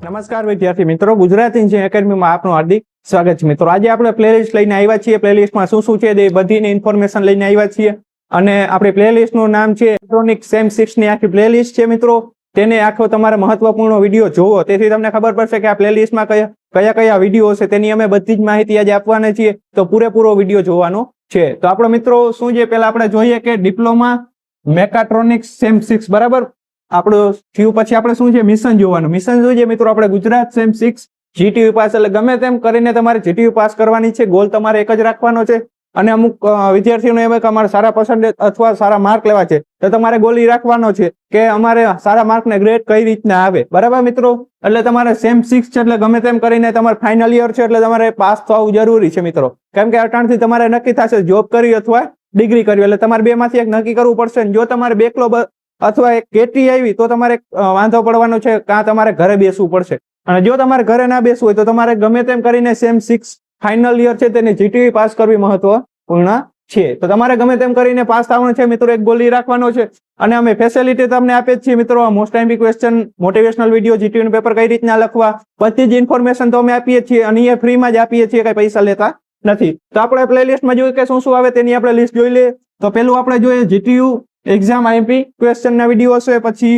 નમસ્કાર વિદ્યાર્થી મિત્રો, ગુજરાતી એન્જિનિયરિંગ એકેડમીમાં આપનું હાર્દિક સ્વાગત છે મિત્રો। આજે આપણે પ્લેલિસ્ટ લઈને આવ્યા છીએ। પ્લેલિસ્ટમાં શું શું છે એ બધીની ઇન્ફોર્મેશન લઈને આવ્યા છીએ અને આપણી પ્લેલિસ્ટનું નામ છે ઇલેક્ટ્રોનિક સેમ 6 ની આખી પ્લેલિસ્ટ છે મિત્રો। તેને આખો તમારે મહત્વપૂર્ણ વિડીયો જોવો, તેથી તમને ખબર પડશે કે આ પ્લેલિસ્ટમાં કયા કયા વિડીયો છે તેની અમે બધી જ માહિતી આજે આપવાના છીએ, તો પૂરેપૂરો વિડીયો જોવાનો છે। તો આપણો મિત્રો શું છે, પહેલા આપણે જોઈએ કે ડિપ્લોમા મેકાટ્રોનિક્સ સેમ 6 બરાબર આપણું થયું। પછી આપણે શું છે, મિશન જોવાનું। મિશન શું છે મિત્રો, આપણે ગુજરાત સેમ 6 જીટીયુ પાસ, એટલે ગમે તેમ કરીને તમારે જીટીયુ પાસ કરવાની છે। ગોલ તમારે એક જ રાખવાનો છે અને અમુક વિદ્યાર્થીઓને એમ કે અમારે સારા પર્સન્ટેજ અથવા સારા માર્ક લેવા છે, તો તમારે ગોલ એ રાખવાનો છે કે અમારે સારા માર્કને ગ્રેડ કઈ રીતના આવે, બરાબર મિત્રો। એટલે તમારે સેમ 6 છે એટલે ગમે તેમ કરીને તમારે ફાઇનલ યર છે એટલે તમારે પાસ થવું જરૂરી છે મિત્રો, કેમ કે અટાણથી તમારે નક્કી થશે જોબ કરવી અથવા ડિગ્રી કરવી, એટલે તમારે બે માંથી એક નક્કી કરવું પડશે। જો તમારે બેકલોગ અથવા એક કેટી આવી તો તમારે વાંધો પડવાનો છે, કાં તમારે ઘરે બેસવું પડશે। અને જો તમારે ઘરે ના બેસવું હોય તો તમારે ગમે તેમ કરીને સેમ 6 ફાઇનલ યર છે તેને જીટીયુ પાસ કરવી મહત્વપૂર્ણ છે। તો તમારે ગમે તેમ કરીને પાસ થવાનું છે મિત્રો, એક ગોલ રાખવાનો છે। અને અમે ફેસિલિટી તમને આપીએ છીએ મિત્રો, most time question, motivational video, GTU નું પેપર કઈ રીતના લખવા, બધી જ ઇન્ફોર્મેશન તો અમે આપીએ છીએ અને એ ફ્રીમાં જ આપીએ છીએ, કઈ પૈસા લેતા નથી। તો આપણે પ્લેલિસ્ટમાં જોઈએ કે શું શું આવે તેની આપણે લિસ્ટ જોઈ લઈએ। તો પેલું આપણે જોઈએ જીટીયુ એક્ઝામ આઈએમપી ક્વેશ્ચન ના વિડીયો હશે, પછી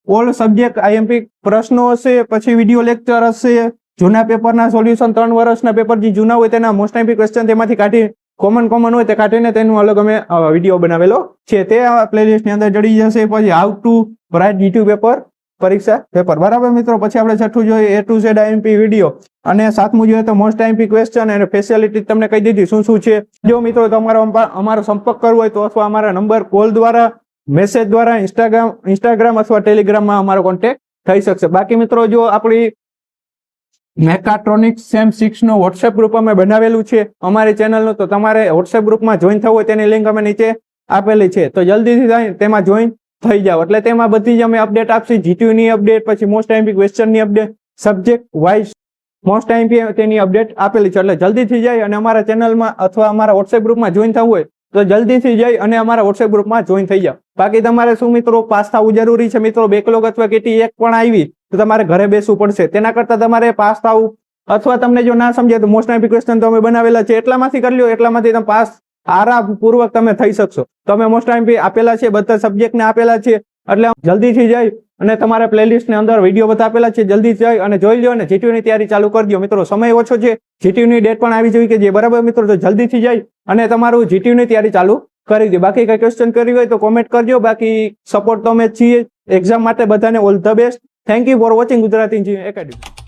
ઓલ સબ્જેક્ટ આઈએમપી પ્રશ્નો હશે, પછી વિડીયો લેક્ચર હશે, જૂના પેપરના સોલ્યુશન, 3 વર્ષના પેપર જે જૂના હોય તેના મોસ્ટ ટાઈમ ક્વેશ્ચન તેમાંથી કાઢી કોમન હોય તે કાઢીને તેનું અલગ અમે વિડીયો બનાવેલો છે, તે પ્લેલિસ્ટ ની અંદર જડી જશે। પછી how to write GTU paper, પરીક્ષા પેપર, બરાબર મિત્રો। પછી આપણે છઠ્ઠું જોઈએ A to Z IMP video, અને સાતમું જોઈએ તો મોસ્ટ આઈએમપી ક્વેશ્ચન અને ફેસિલિટી તમને કહી દીધી શું શું છે। જો મિત્રો તમારો અમારો સંપર્ક કરવો હોય તો અથવા અમારા નંબર કોલ દ્વારા, મેસેજ દ્વારા, ઇન્સ્ટાગ્રામ અથવા ટેલિગ્રામમાં અમારો કોન્ટેક્ટ થઈ શકશે। બાકી મિત્રો જો આપણી મેકાટ્રોનિક્સ સેમ 6 નો વોટ્સએપ ગ્રુપ અમે બનાવેલું છે અમારી ચેનલનું, તો તમારે વોટ્સએપ ગ્રુપમાં જોઈન થવું હોય તેની લિંક અમે નીચે આપેલી છે, તો જલ્દીથી થાય તેમાં જોઈન થઈ જાવ, એટલે તેમાં બધી જ અમે અપડેટ આપશે, જીટીયુ ની અપડેટ, પછી મોસ્ટ આઈએમપી ક્વેશ્ચન ની update, subject wise most IMP તેની અપડેટ આપેલી છે, એટલે જલ્દીથી જાય અને અમારા ચેનલમાં અથવા અમારા વોટ્સએપ ગ્રુપમાં જોઈન થવું હોય તો જલ્દીથી જઈ અને અમારા વોટ્સએપ ગ્રુપમાં જોઈન થઈ જાવ। બાકી તમારે શું મિત્રો, પાસ થવું જરૂરી છે મિત્રો। બેકલોગ અથવા કેટી એક પણ આવી તો તમારે ઘરે બેસવું પડશે, તેના કરતા તમારે પાસ થવું, અથવા તમને જો ના સમજે તો મોસ્ટ આઈએમપી ક્વેશ્ચન તો અમે બનાવેલા છે, એટલામાંથી કરી લ્યો, એટલામાંથી તમે પાસ આરામપૂર્વક તમે થઈ શકશો। તમે મોસ્ટ આઈએમપી આપેલા છે, બધા સબ્જેક્ટને આપેલા છે, એટલે જલ્દીથી જઈ અને તમારા પ્લેલિસ્ટ ની અંદર વિડીયો બધા આપેલા છે, જલ્દી જઈ અને જોઈ લો અને જીટીયુ ની તૈયારી ચાલુ કરી દો મિત્રો। સમય ઓછો છે, જીટીયુ ની ડેટ પણ આવી જોઈએ કે જે, બરાબર મિત્રો। તો જલ્દીથી જઈ અને તમારું જીટીયુ ની તૈયારી ચાલુ કરી દો। બાકી કઈ ક્વેશ્ચન કર્યું હોય તો કોમેન્ટ કરજો, બાકી સપોર્ટ તો અમે છીએ એક્ઝામ માટે બધાને। All the best, thank you for watching Gujarati engineering academy.